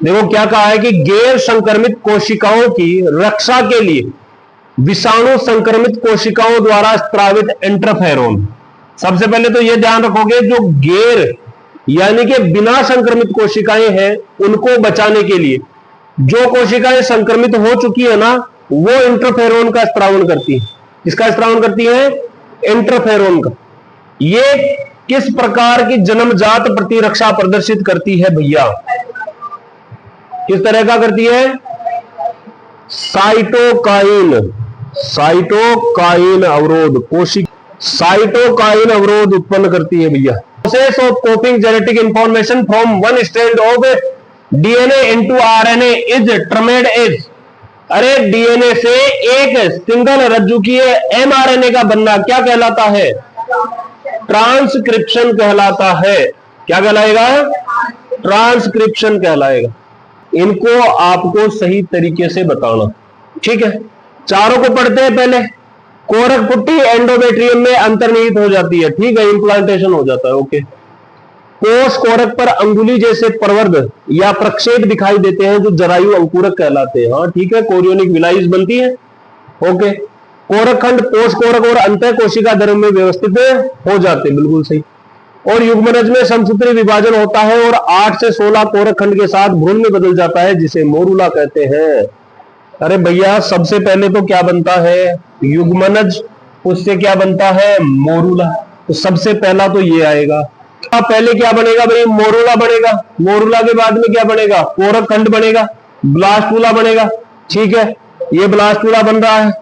देखो क्या कहा है कि गैर संक्रमित कोशिकाओं की रक्षा के लिए विषाणु संक्रमित कोशिकाओं द्वारा स्त्रावित इंटरफेरोन। सबसे पहले तो यह ध्यान रखोगे, जो गैर यानी कि बिना संक्रमित कोशिकाएं हैं उनको बचाने के लिए जो कोशिकाएं संक्रमित हो चुकी है ना, वो इंटरफेरोन का स्त्रावन करती है। किसका स्त्रावन करती है? इंटरफेरोन का। ये किस प्रकार की जन्मजात प्रतिरक्षा प्रदर्शित करती है भैया? किस तरह का करती है? साइटोकाइन अवरोध, साइटोकाइन अवरोध उत्पन्न करती है भैया। Process of copying genetic information from one strand of DNA into RNA is termed as. अरे डीएनए से एक सिंगल रज्जु की एमआरएनए का बनना क्या कहलाता है? ट्रांसक्रिप्शन कहलाता है। क्या कहलाएगा? ट्रांसक्रिप्शन कहलाएगा। इनको आपको सही तरीके से बताना, ठीक है। चारों को पढ़ते हैं पहले। कोरक पुट्टी एंडोमेट्रियम में अंतर्निहित हो जाती है, ठीक है, इंप्लांटेशन हो जाता है, ओके। कोष कोरक पर अंगुली जैसे प्रवर्ग या प्रक्षेप दिखाई देते हैं जो जरायु अंकुरक कहलाते हैं, हाँ ठीक है, कोरियोनिक विलाइस बनती है, ओके। कोरक खंड कोष कोरक और अंतः कोशिका धर्म में व्यवस्थित हो जाते, बिल्कुल सही। और युग्मनज में समसूत्री विभाजन होता है और 8 से 16 कोरक खंड के साथ भ्रूण में बदल जाता है, जिसे मोरूला कहते हैं। अरे भैया सबसे पहले तो क्या बनता है? युग्मनज, उससे क्या बनता है? मोरूला। तो सबसे पहला तो ये आएगा। पहले क्या बनेगा भाई? मोरूला बनेगा। मोरूला के बाद में क्या बनेगा? कोरक खंड बनेगा, ब्लास्टूला बनेगा, ठीक है, ये ब्लास्टूला बन रहा है।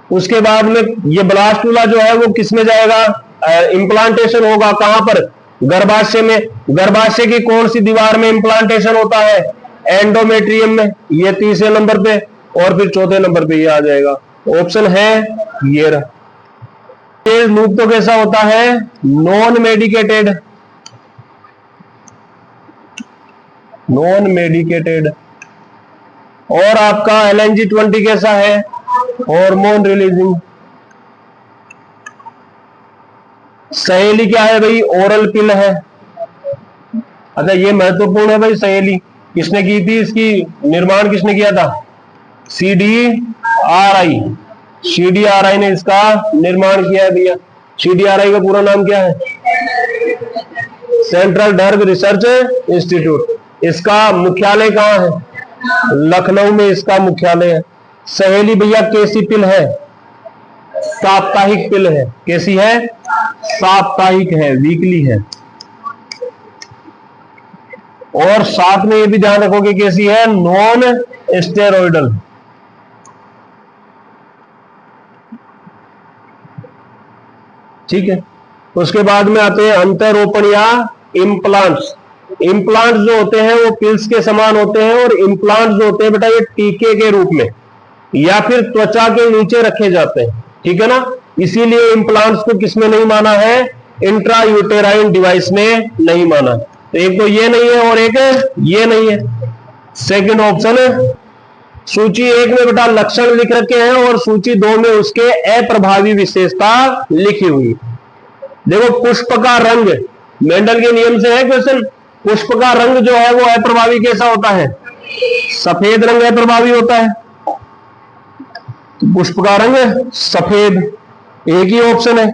उसके बाद में ये ब्लास्टूला जो है वो किस में जाएगा? इंप्लांटेशन होगा। कहां पर? गर्भाशय में। गर्भाशय की कौन सी दीवार में इंप्लांटेशन होता है? एंडोमेट्रियम में, ये तीसरे नंबर पे। और फिर चौथे नंबर पे ये आ जाएगा, ऑप्शन है ये रहा। लूप तो कैसा होता है? Non medicated, non medicated. और आपका LNG-20 कैसा है? Hormone releasing. सहेली क्या है भाई? ओरल पिल है। अच्छा ये महत्वपूर्ण है भाई, सहेली किसने की थी? इसकी निर्माण किसने किया था? CDRI, CDRI ने इसका निर्माण किया है भैया। CDRI का पूरा नाम क्या है? Central drug research institute. इसका मुख्यालय कहां है? लखनऊ में इसका मुख्यालय है। सहेली भैया कैसी पिल है? साप्ताहिक पिल है। कैसी है? साप्ताहिक है, वीकली है। और साथ में ये भी ध्यान रखोगे कैसी है? Non steroidal. ठीक है। उसके बाद में आते हैं अंतरोपण या इम्प्लांट्स। इम्प्लांट्स जो होते हैं वो पिल्स के समान होते हैं, और इम्प्लांट्स जो होते हैं बेटा ये टीके के रूप में या फिर त्वचा के नीचे रखे जाते हैं, ठीक है ना। इसीलिए इम्प्लांट्स को किसमें नहीं माना है? इंट्रायूटेराइन डिवाइस में नहीं माना। तो एक तो ये नहीं है और एक ये नहीं है। सेकंड ऑप्शन है। सूची 1 में बेटा लक्षण लिख रखे हैं और सूची 2 में उसके अप्रभावी विशेषता लिखी हुई। देखो पुष्प का रंग, मेंडल के नियम से है क्वेश्चन। पुष्प का रंग जो है वो अप्रभावी कैसा होता है? सफेद रंग अप्रभावी होता है। तो पुष्प का रंग सफेद, एक ही ऑप्शन है।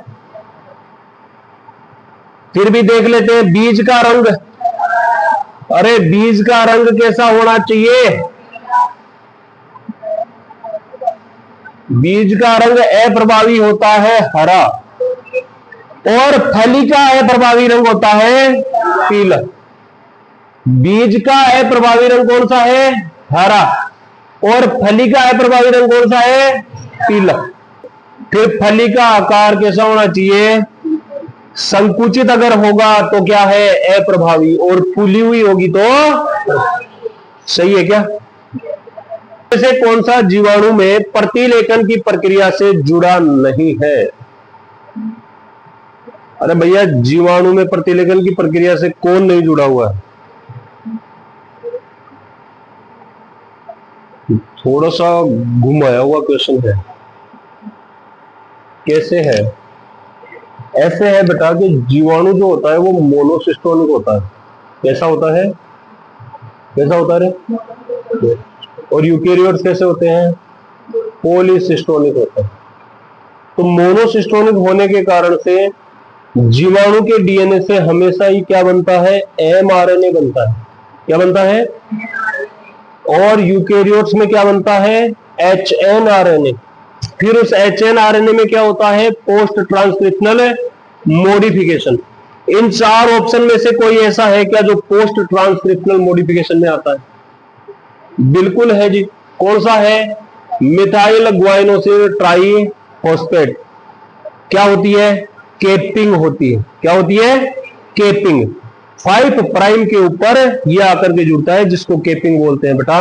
फिर भी देख लेते हैं बीज का रंग। अरे बीज का रंग कैसा होना चाहिए? बीज का रंग अप्रभावी होता है हरा, और फली का अप्रभावी रंग होता है पीला। बीज का अप्रभावी रंग कौन सा है? हरा, और फली का अप्रभावी रंग कौन सा है? पीला। फिर फली का आकार कैसा होना चाहिए? संकुचित अगर होगा तो क्या है? अप्रभावी, और फूली हुई होगी तो सही है क्या? जैसे कौन सा जीवाणु में प्रतिलेखन की प्रक्रिया से जुड़ा नहीं है? अरे भैया जीवाणु में प्रतिलेखन की प्रक्रिया से कौन नहीं जुड़ा हुआ है? थोड़ा सा घुमाया हुआ क्वेश्चन है। कैसे है? ऐसे है बेटा कि जीवाणु जो होता है वो मोनोसिस्टोनिक होता है। कैसा होता है? कैसा होता है? और यूकेरियोट्स कैसे होते हैं? पॉलीसिस्टोनिक होते हैं। तो मोनोसिस्टोनिक होने के कारण से जीवाणु के डीएनए से हमेशा ही क्या बनता है? एमआरएनए बनता है। क्या बनता है? और यूकेरियोट्स में क्या बनता है? एचएनआरएनए। फिर उस एचएनआरएनए में क्या होता है? Post transcriptional modification. इन चार ऑप्शन में से कोई ऐसा है क्या जो पोस्ट ट्रांसक्रिप्शनल मॉडिफिकेशन में आता है? बिल्कुल है जी। कौन सा है? Methyl guanosine triphosphate. क्या होती है? केपिंग होती है। क्या होती है? केपिंग। 5 प्राइम के ऊपर ये आकर के जुड़ता है, जिसको केपिंग बोलते हैं बेटा।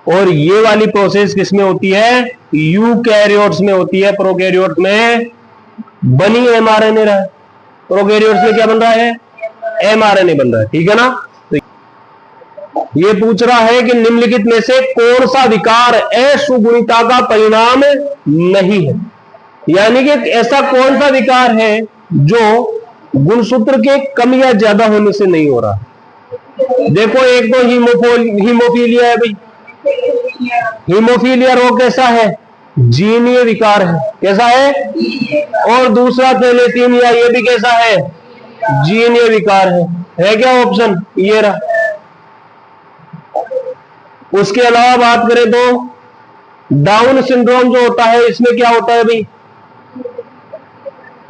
और ये वाली प्रोसेस किसमें होती है? यूकैरियोट्स में होती है। प्रोकैरियोट्स में बनी एमआरएनए रहा है। प्रोकैरियोट्स में क्या बन रहा है? एमआरएनए बन रहा है। ठीक है ना? तो ये पूछ रहा है कि निम्नलिखित में से कौन सा विकार असुगुणिता का परिणाम नहीं है। यानी कि ऐसा कौन सा विकार है जो गुणसूत्र के कम या ज्यादा होने से नहीं हो रहा। देखो, एक तो हीमोफीलिया है भाई। हीमोफीलिया रोग कैसा है? जीनीय विकार है। कैसा है? और दूसरा थैलेसीमिया, ये भी कैसा है? जीनीय विकार है क्या ऑप्शन? ये रहा। उसके अलावा बात करें तो डाउन सिंड्रोम जो होता है, इसमें क्या होता है भाई?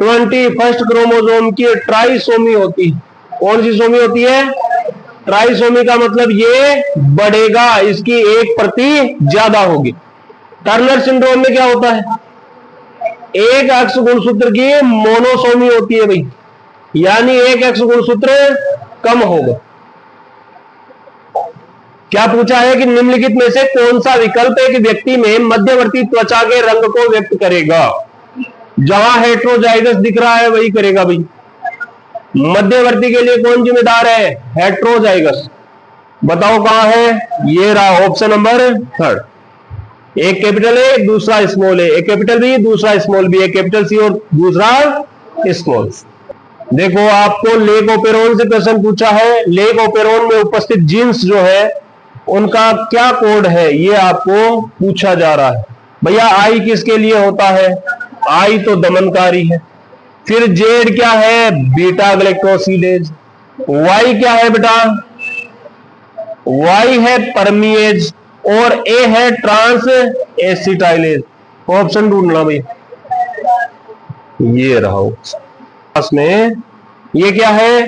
21 क्रोमोसोम की ट्राइसोमी होती है। कौन सी सोमी होती है? ट्राइसोमी का मतलब ये बढ़ेगा, इसकी एक प्रति ज्यादा होगी। टर्नर सिंड्रोम में क्या होता है? एक एक्स गुणसूत्र की मोनोसोमी होती है भाई, यानी एक एक्स गुणसूत्र कम होगा। क्या पूछा है कि निम्नलिखित में से कौन सा विकल्प एक व्यक्ति में मध्यवर्ती त्वचा के रंग को व्यक्त करेगा? जहां हेट्रोजाइगस दिख रहा है वही करेगा भाई। मध्यवर्ती के लिए कौन जिम्मेदार है? हेट्रोजाइगस। बताओ कहां है? ये रहा ऑप्शन नंबर 3। एक कैपिटल ए, दूसरा स्मॉल ए, एक कैपिटल बी, दूसरा स्मॉल बी, एक कैपिटल सी और दूसरा स्मॉल। देखो, आपको लेग ओपेरोन से क्वेश्चन पूछा है। लेग ओपेरोन में उपस्थित जीन्स जो है उनका क्या कोड है, ये आपको पूछा जा रहा है। भैया आई किसके लिए होता है? आई तो दमनकारी है। फिर जेड क्या है? बीटा ग्लाइकोसिडेज। वाई क्या है बेटा? वाई है परमीएज। और ए है ट्रांस एसिटाइलेज। ऑप्शन ढूंढना भाई। ये रहा में। ये क्या है?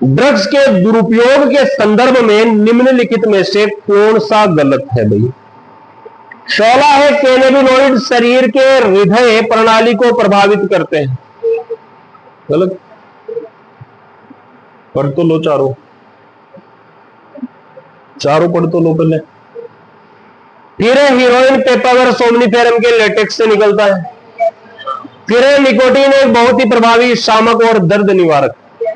ड्रग्स के दुरुपयोग के संदर्भ में निम्नलिखित में से कौन सा गलत है भाई? 16 है कैनाबिनॉइड शरीर के हृदय प्रणाली को प्रभावित करते हैं। गलत। पढ़ तो लो, चारों पढ़ तो लो पहले। फिर हीरोइन पेपावर सोमनीफेरम के लेटेक्स से निकलता है। फिर निकोटीन एक बहुत ही प्रभावी शामक और दर्द निवारक।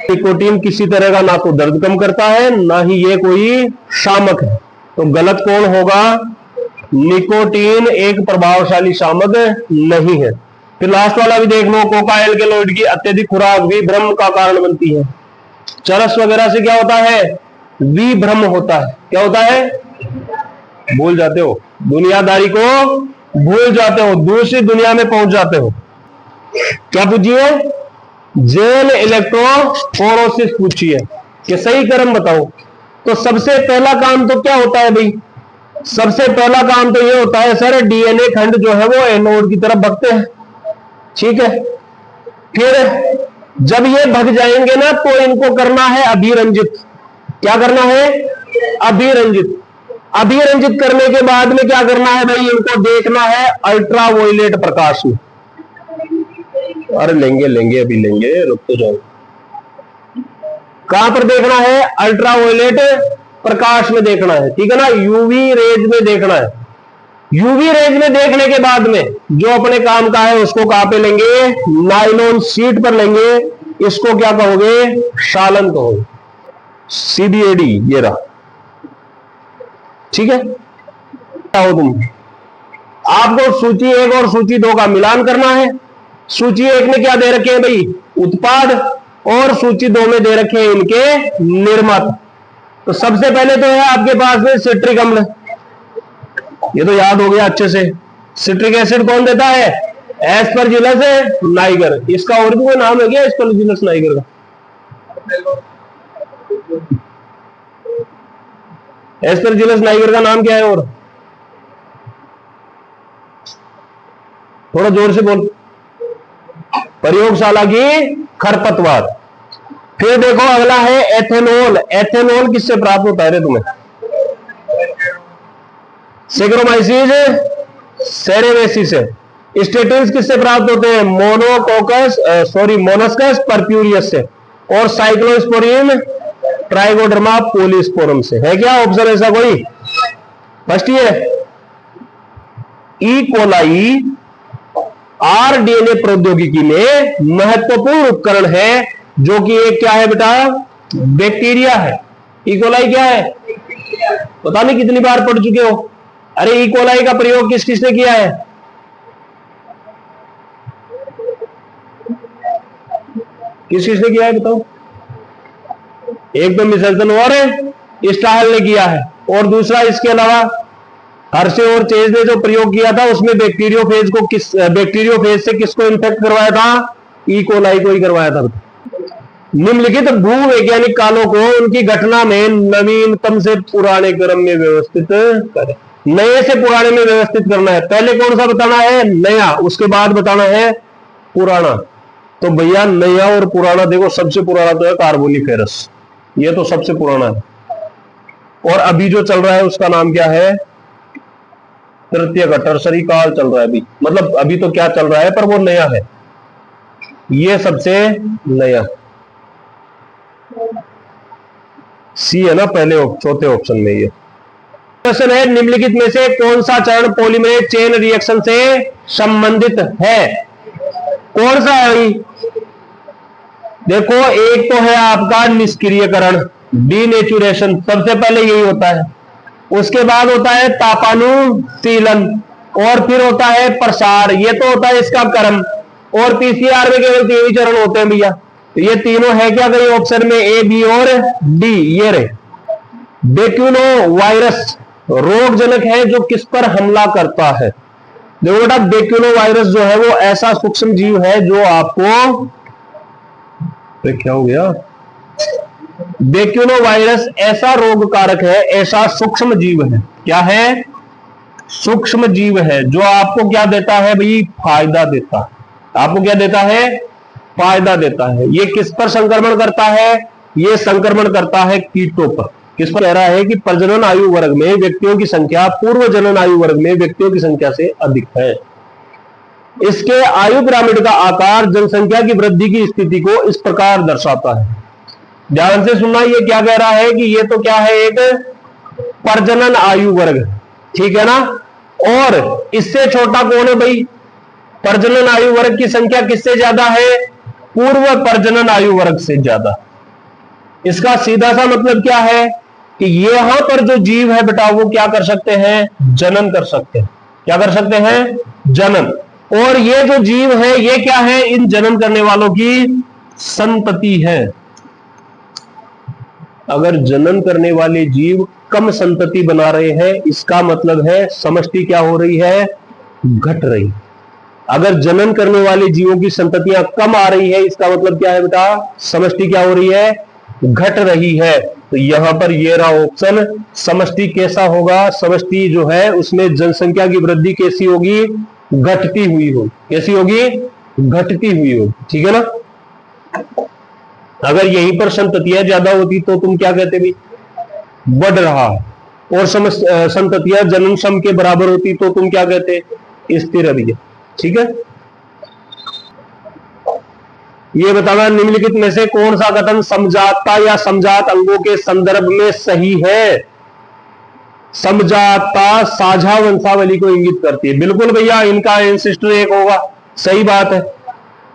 निकोटीन किसी तरह का ना तो दर्द कम करता है, ना ही ये कोई शामक है। तो गलत कौन होगा? निकोटीन एक प्रभावशाली शामक नहीं है। फिर लास्ट वाला भी देख लो। कोका एल्केलॉइड की अत्यधिक खुराक भी भ्रम का कारण बनती है। चरस वगैरह से क्या होता है? विभ्रम होता है। क्या होता है? भूल जाते हो, दुनियादारी को भूल जाते हो, दूसरी दुनिया में पहुंच जाते हो। क्या पूछिए? जेल इलेक्ट्रोफोरोसिस पूछिए कि सही क्रम बताओ। तो सबसे पहला काम तो क्या होता है भाई? सबसे पहला काम तो ये होता है सर, डीएनए खंड जो है वो एनोड की तरफ भगते हैं। ठीक है। फिर जब ये भग जाएंगे ना तो इनको करना है अभिरंजित। क्या करना है? अभिरंजित। अभिरंजित करने के बाद में क्या करना है भाई? इनको देखना है अल्ट्रावायलेट प्रकाश में। अरे लेंगे अभी लेंगे, रुक तो जाओ। कहां पर देखना है? अल्ट्रावायलेट प्रकाश में देखना है। ठीक है ना? यूवी रेज में देखना है। यूवी रेज में देखने के बाद में जो अपने काम का है उसको कहां पे लेंगे? नायलॉन शीट पर लेंगे। इसको क्या कहोगे? शालन कहोगे। सीबीएडी ये रहा। ठीक है। क्या हो तुम? आपको सूची 1 और सूची 2 का मिलान करना है। सूची 1 में क्या दे रखे हैं भाई? उत्पाद। और सूची 2 में दे रखे हैं इनके निर्माता। तो सबसे पहले तो है आपके पास में सिट्रिक अम्ल, ये तो याद हो गया अच्छे से। सिट्रिक एसिड कौन देता है? Aspergillus Niger. इसका और भी कोई नाम है क्या एस्परजिलस नाइगर का? एस्परजिलस नाइगर का नाम क्या है? और थोड़ा जोर से बोल। प्रयोगशाला की खरपतवार। फिर देखो अगला है एथेनॉल। एथेनॉल किससे प्राप्त होता है रे तुम्हें? सेक्रोमाइसिस सेरेवेसिस से। स्टेटिन्स किससे प्राप्त होते हैं? मोनस्कस परप्यूरियस से। और साइक्लोस्पोरिन ट्राइगोडर्मा पोलिस्पोरम से। है क्या ऑप्शन ऐसा कोई? फर्स्ट ही है ई कोलाई आरडीएनए प्रौद्योगिकी में महत्वपूर्ण उपकरण है, जो कि एक क्या है बेटा? बैक्टीरिया है। ई कोलाई क्या है? पता नहीं कितनी बार पढ़ चुके हो। अरे ई कोलाई का प्रयोग किस किसने किया है? किस किसने किया है बताओ? एक तो मिसेल्सन और स्टाहल ने किया है, और दूसरा इसके अलावा हर्शे और चेज ने जो प्रयोग किया था उसमें बैक्टीरियोफेज से किसको इन्फेक्ट करवाया था? ई कोलाई को ही करवाया था। निम्नलिखित भूवैज्ञानिक कालों को उनकी घटना में नवीनतम से पुराने क्रम में व्यवस्थित करें। नए से पुराने में व्यवस्थित करना है। पहले कौन सा बताना है? नया। उसके बाद बताना है पुराना। तो भैया नया और पुराना देखो, सबसे पुराना तो है कार्बोनिफेरस, ये तो सबसे पुराना है। और अभी जो चल रहा है उसका नाम क्या है? तृतीय का टर्सरी काल चल रहा है अभी। मतलब अभी तो क्या चल रहा है पर वो नया है, ये सबसे नया। सी है ना पहले चौथे ऑप्शन में। ये क्वेश्चन है निम्नलिखित में से कौन सा चरण पॉलीमरेज चेन रिएक्शन से संबंधित है? कौन सा है भाई? देखो एक तो है आपका निष्क्रियकरण, डीनेचुरेशन, सबसे पहले यही होता है। उसके बाद होता है तापानुशीलन, और फिर होता है प्रसार, ये तो होता है इसका क्रम। और पीसीआर में केवल 3 ही चरण होते हैं भैया। तो ये तीनों है क्या कहीं ऑप्शन में? ए, बी और डी। ये रहे। बेक्यूनो वायरस रोगजनक है जो किस पर हमला करता है? देखो बेटा, बेक्यूनो वायरस जो है वो ऐसा सूक्ष्म जीव है जो आपको, क्या हो गया? बेक्यूनो वायरस ऐसा रोग कारक है, ऐसा सूक्ष्म जीव है। क्या है? सूक्ष्म जीव है जो आपको क्या देता है भाई? फायदा देता है। आपको क्या देता है? फायदा देता है। ये किस पर संक्रमण करता है? ये संक्रमण करता है कीटों पर। किस पर? कह रहा है कि प्रजनन आयु वर्ग में व्यक्तियों की संख्या पूर्व जनन आयु वर्ग में व्यक्तियों की संख्या से अधिक है। इसके आयु पिरामिड का आकार जनसंख्या की वृद्धि की स्थिति को इस प्रकार दर्शाता है। ध्यान से सुनना, ये क्या कह रहा है कि ये तो क्या है? एक प्रजनन आयु वर्ग, ठीक है ना। और इससे छोटा कौन है भाई? प्रजनन आयु वर्ग की संख्या किससे ज्यादा है? पूर्व प्रजनन आयु वर्ग से ज्यादा। इसका सीधा सा मतलब क्या है कि यहां पर जो जीव है बेटा वो क्या कर सकते हैं? जनन कर सकते हैं। क्या कर सकते हैं? जनन। और ये जो जीव है ये क्या है? इन जनन करने वालों की संतति है। अगर जनन करने वाले जीव कम संतति बना रहे हैं, इसका मतलब है समष्टि क्या हो रही है? घट रही। अगर जनन करने वाले जीवों की संततियां कम आ रही है, इसका मतलब क्या है बेटा? समष्टि क्या हो रही है? घट रही है। तो यहां पर ये रहा ऑप्शन। समष्टि कैसा होगा? समष्टि जो है उसमें जनसंख्या की वृद्धि कैसी होगी? घटती हुई होगी। कैसी होगी? घटती हुई होगी। ठीक है ना। अगर यहीं पर संततियां ज्यादा होती तो तुम क्या कहते भाई? बढ़ रहा। और संततियां जनन सम के बराबर होती तो तुम क्या कहते? स्थिर अभी। ठीक है। ये बताना निम्नलिखित में से कौन सा कथन समझाता या समझात अंगों के संदर्भ में सही है? समझाता साझा वंशावली को इंगित करती है। बिल्कुल भैया, इनका एंसेस्टर एक होगा। सही बात है।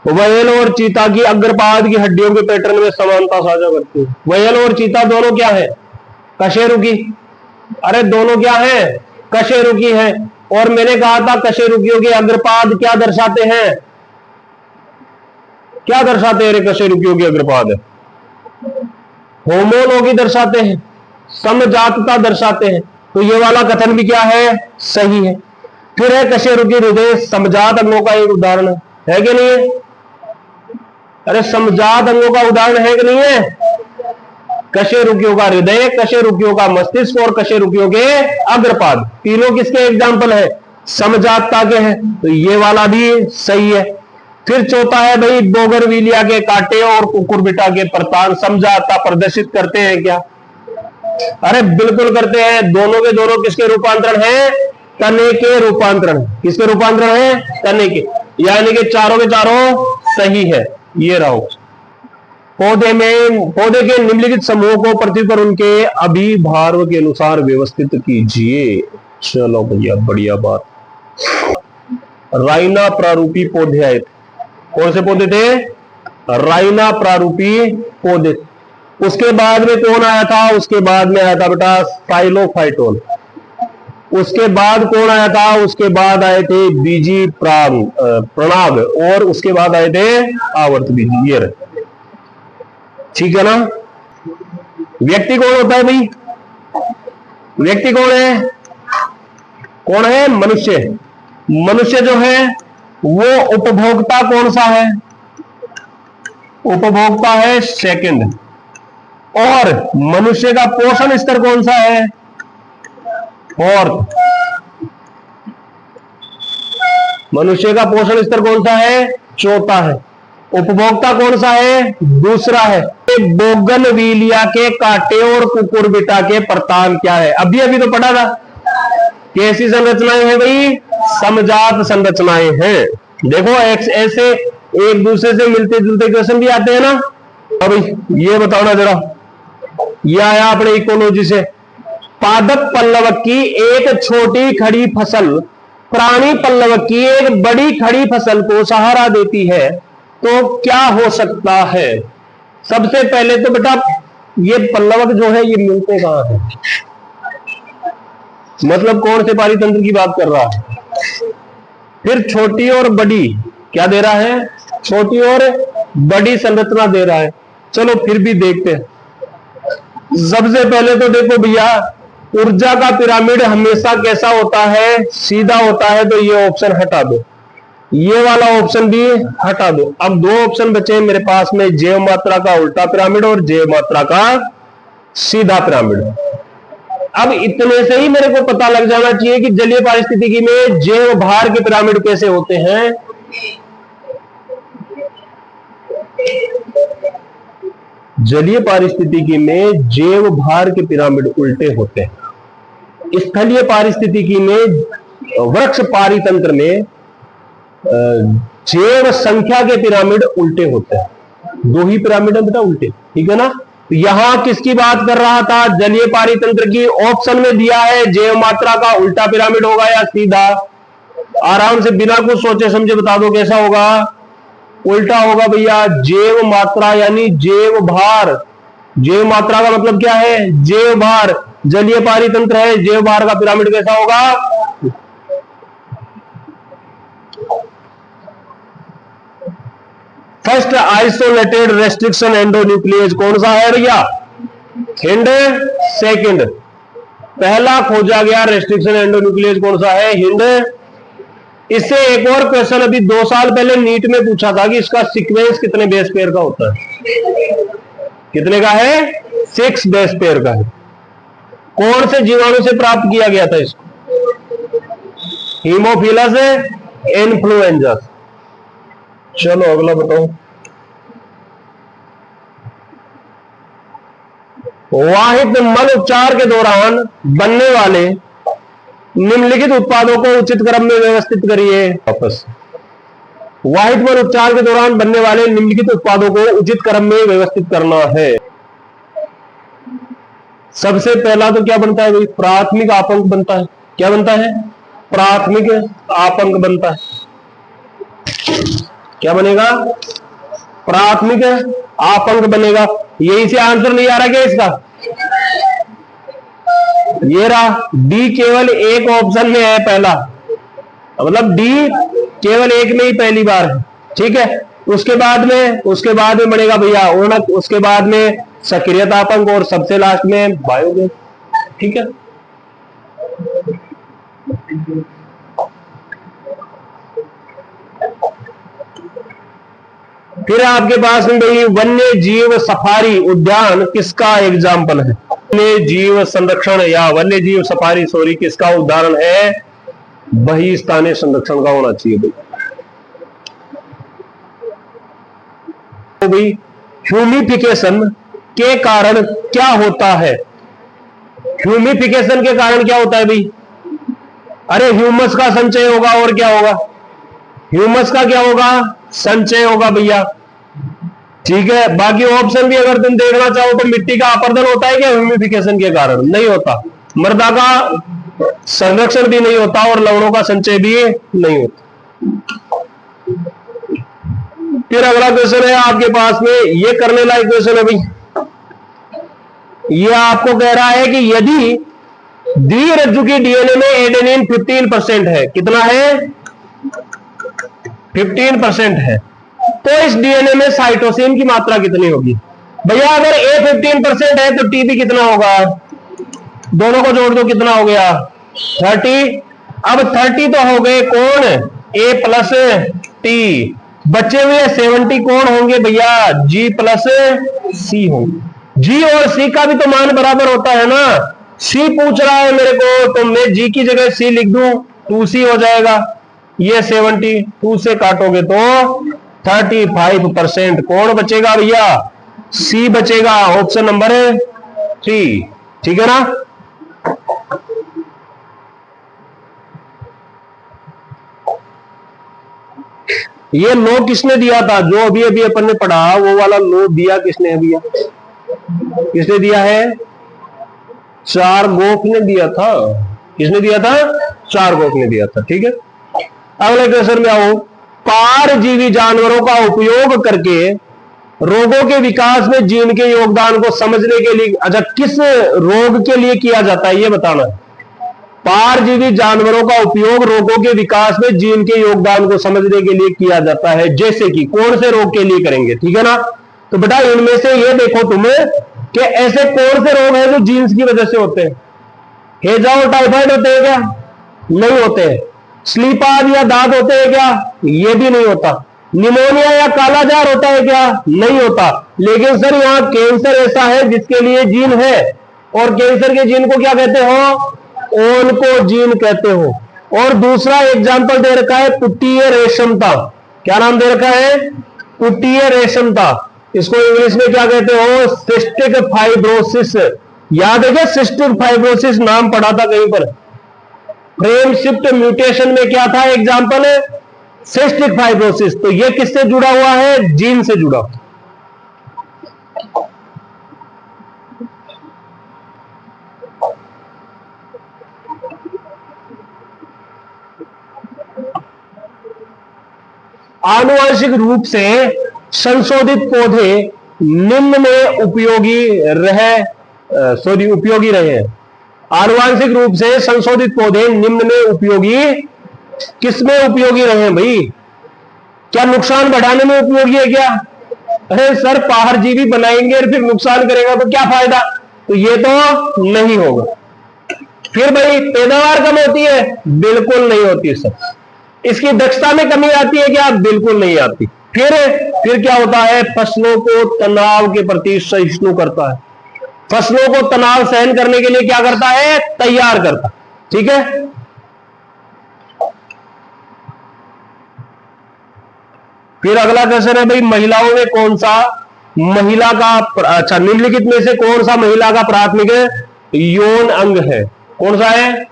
व्हेल और चीता की अग्रपाद की हड्डियों के पैटर्न में समानता साझा करती है। व्हेल और चीता दोनों क्या है? कशेरुकी। अरे दोनों क्या है? कशेरुकी है। और मैंने कहा था कशेरुकियों के अग्रपाद क्या दर्शाते हैं? क्या दर्शाते हैं रे कशेरुकियों के अग्रपाद? होमोलॉगी दर्शाते हैं। समजातता दर्शाते हैं। तो ये वाला कथन भी क्या है, सही है। फिर है कशेरुकी हृदय समजात अंगों का एक उदाहरण है कि नहीं है? अरे समजात अंगों का उदाहरण है कि नहीं है? कशेरुकियों का हृदय, कशेरुकियों का मस्तिष्क और कशेरुकियों के अग्रपाद, तीनों किसके एग्जाम्पल है, समजातता के हैं। तो ये वाला भी सही है। फिर चौथा है भाई, बोगनविलिया के कांटे और कुकुरबिटा के परतान समजातता प्रदर्शित करते हैं क्या? अरे बिल्कुल करते हैं। दोनों के दोनों किसके रूपांतरण है, तने के रूपांतरण। किसके रूपांतरण है, तने के। यानी कि चारों के चारों सही है। ये रहो। पौधे के निम्नलिखित समूहों को पृथ्वी पर उनके अभिभार्व के अनुसार व्यवस्थित कीजिए। चलो भैया, बढ़िया बात। राइना प्रारूपी पौधे आए थे। कौन से पौधे थे, राइना प्रारूपी पौधे। उसके बाद में कौन आया था, उसके बाद में आया था बेटा साइलोफाइटोन। उसके बाद कौन आया था, उसके बाद आए थे बीजी प्रणाग, और उसके बाद आए थे आवर्त बीजी। ये ठीक है ना। व्यक्ति कौन होता है भाई, व्यक्ति कौन है, कौन है, मनुष्य। मनुष्य जो है वो उपभोक्ता कौन सा है, उपभोक्ता है सेकंड। और मनुष्य का पोषण स्तर कौन सा है, फोर्थ। मनुष्य का पोषण स्तर कौन सा है, चौथा है। उपभोक्ता कौन सा है, दूसरा है। बोगनविलिया के कांटे और कुकुरबिटा के परतान क्या है, अभी अभी तो पढ़ा था। कैसी संरचनाएं हैं भाई, समजात संरचनाएं हैं। देखो ऐसे एक दूसरे से मिलते जुलते क्वेश्चन भी आते हैं ना। अभी ये बताओ ना जरा, ये आया अपने इकोलॉजी से। पादप पल्लवक की एक छोटी खड़ी फसल प्राणी पल्लवक की एक बड़ी खड़ी फसल को सहारा देती है तो क्या हो सकता है। सबसे पहले तो बेटा ये पल्लवक जो है ये मिलते कहां है, मतलब कौन से पारितंत्र की बात कर रहा है। फिर छोटी और बड़ी क्या दे रहा है, छोटी और बड़ी संरचना दे रहा है। चलो फिर भी देखते हैं। सबसे पहले तो देखो भैया, ऊर्जा का पिरामिड हमेशा कैसा होता है, सीधा होता है। तो ये ऑप्शन हटा दो, ये वाला ऑप्शन भी हटा दो। अब दो ऑप्शन बचे मेरे पास में, जैव मात्रा का उल्टा पिरामिड और जैव मात्रा का सीधा पिरामिड। अब इतने से ही मेरे को पता लग जाना चाहिए कि जलीय पारिस्थितिकी में जैव भार के पिरामिड कैसे होते हैं। जलीय पारिस्थितिकी में जैव भार के पिरामिड उल्टे होते हैं। स्थलीय पारिस्थितिकी में वृक्ष पारितंत्र में जैव संख्या के पिरामिड उल्टे होते हैं। दो ही पिरामिड है बेटा उल्टे, ठीक है ना। तो यहां किसकी बात कर रहा था, जलीय पारितंत्र की। ऑप्शन में दिया है जैव मात्रा का उल्टा पिरामिड होगा या सीधा। आराम से बिना कुछ सोचे समझे बता दो कैसा होगा, उल्टा होगा भैया। जैव मात्रा यानी जैव भार। जैव मात्रा का मतलब क्या है, जैव भार। जलीय पारितंत्र है, जैव भार का पिरामिड कैसा होगा, फर्स्ट आइसोलेटेड रेस्ट्रिक्शन एंडोन्यूक्लियस कौन सा है भैया, हिंड। सेकंड पहला खोजा गया रेस्ट्रिक्शन एंडोन्यूक्लियस कौन सा है, हिंड। इससे एक और क्वेश्चन अभी 2 साल पहले नीट में पूछा था कि इसका सीक्वेंस कितने बेस पेयर का होता है, कितने का है, 6 बेस पेयर का है। कौन से जीवाणु से प्राप्त किया गया था इसको, हीमोफिलस इन्फ्लुएंजा। चलो अगला बताओ। वाहित मल उपचार के दौरान बनने वाले निम्नलिखित उत्पादों को उचित क्रम में व्यवस्थित करिए। वापस वाहित मल उपचार के दौरान बनने वाले निम्नलिखित उत्पादों को उचित क्रम में व्यवस्थित करना है। सबसे पहला तो क्या बनता है भाई, प्राथमिक आपंक बनता है। क्या बनता है, प्राथमिक आपंक बनता है। क्या बनेगा, प्राथमिक आपंक बनेगा। यही से आंसर नहीं आ रहा क्या इसका, ये रहा डी केवल एक ऑप्शन में है पहला, मतलब डी केवल एक में ही पहली बार है, ठीक है। उसके बाद में बनेगा भैया ऊर्णक, उसके बाद में सक्रियतापंक और सबसे लास्ट में बायोगैस। ठीक है। फिर आपके पास में भाई वन्य जीव सफारी उद्यान किसका एग्जाम्पल है? वन्य जीव संरक्षण या वन्य जीव सफारी सॉरी किसका उदाहरण है? बहिस्थानीय संरक्षण का होना चाहिए भाई। तो भाई ह्यूमिफिकेशन के कारण क्या होता है? ह्यूमिफिकेशन के कारण क्या होता है भाई? अरे ह्यूमस का संचय होगा और क्या होगा? ह्यूमस का क्या होगा? संचय होगा भैया। ठीक है, बाकी ऑप्शन भी अगर तुम देखना चाहो तो मिट्टी का अपर्दन होता है क्या ह्यूमिफिकेशन के कारण? नहीं होता। मृदा का संरक्षण भी नहीं होता और लवणों का संचय भी नहीं होता। फिर अगला क्वेश्चन है आपके पास में, ये करने लायक क्वेश्चन है भाई। ये आपको कह रहा है कि यदि द्विरज्जु की डीएनए में एडेनिन 15% है, कितना है? 15% है, तो इस डीएनए में साइटोसिन की मात्रा कितनी होगी? भैया अगर ए 15% है तो टी भी कितना होगा? दोनों को जोड़ दो, कितना हो गया? 30। अब 30 तो हो गए कौन? ए प्लस टी। बचे हुए 70 कौन होंगे भैया? जी प्लस सी होंगे। जी और सी का भी तो मान बराबर होता है ना। सी पूछ रहा है मेरे को, तो मैं जी की जगह सी लिख दूं, 2C हो जाएगा। ये 72 से काटोगे तो 35% कौन बचेगा भैया? सी बचेगा। ऑप्शन नंबर 3, ठीक है ना। ये लो किसने दिया था? जो अभी अभी अपन ने पढ़ा वो वाला लो दिया किसने है भैया? किसने दिया है? चारगोफ ने दिया था। किसने दिया था? चारगोफ ने दिया था। ठीक है, अगले क्वेश्चन में आओ। पारजीवी जानवरों का उपयोग करके रोगों के विकास में जीन के योगदान को समझने के लिए, अच्छा किस रोग के लिए किया जाता है ये बताना। पारजीवी जानवरों का उपयोग रोगों के विकास में जीन के योगदान को समझने के लिए किया जाता है, जैसे कि कौन से रोग के लिए करेंगे? ठीक है ना। तो बेटा इनमें से ये देखो तुम्हें कि ऐसे कौन से रोग हैं जो जीन्स की वजह से होते हैं? हेजा और टाइफाइड होते हैं क्या? नहीं होते हैं। स्लीपाद या दाद होते हैं क्या? ये भी नहीं होता। निमोनिया या कालाजार होता है क्या? नहीं होता। लेकिन सर यहां कैंसर ऐसा है जिसके लिए जीन है, और कैंसर के जीन को क्या कहते हो? ओन्कोजीन कहते हो। और दूसरा एग्जाम्पल दे रखा है पुट्टीय रेशमता। क्या नाम दे रखा है? पुट्टीय रेशमता। इसको इंग्लिश में क्या कहते हो? Cystic fibrosis. याद है क्या? सिस्टिक फाइब्रोसिस नाम पढ़ा था कहीं पर। फ्रेम शिफ्ट म्यूटेशन में क्या था एग्जाम्पल? Cystic fibrosis. तो ये किससे जुड़ा हुआ है? जीन से जुड़ा। आनुवंशिक रूप से संशोधित पौधे निम्न में उपयोगी रहे। आनुवंशिक रूप से संशोधित पौधे निम्न में उपयोगी किसमें उपयोगी रहे भाई? क्या नुकसान बढ़ाने में उपयोगी है क्या? अरे सर पाहरजीवी बनाएंगे और फिर नुकसान करेगा तो क्या फायदा? तो ये तो नहीं होगा। फिर भाई पैदावार कम होती है? बिल्कुल नहीं होती सर। इसकी दक्षता में कमी आती है क्या? बिल्कुल नहीं आती। फिर क्या होता है? फसलों को तनाव के प्रति सहिष्णु करता है। फसलों को तनाव सहन करने के लिए क्या करता है? तैयार करता। ठीक है, फिर अगला क्वेश्चन है भाई, महिलाओं में कौन सा महिला का, अच्छा निम्नलिखित में से कौन सा महिला का प्राथमिक यौन अंग है? कौन सा है?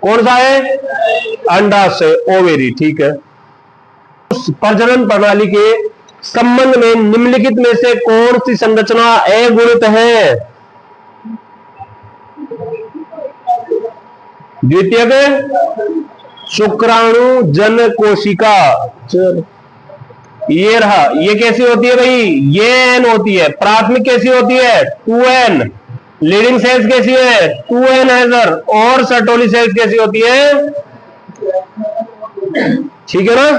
कौन सा है? अंडाशय, ओवेरी। ठीक है, प्रजनन प्रणाली के संबंध में निम्नलिखित में से कौन सी संरचना अगुणित है? द्वितीयक शुक्राणु जन कोशिका। ये रहा, ये कैसी होती है भाई? ये एन होती है। प्राथमिक कैसी होती है? 2n। लीडिंग सेल्स कैसी है? 2n है सर। और सर्टोली सेल्स कैसी होती है? ठीक है ना।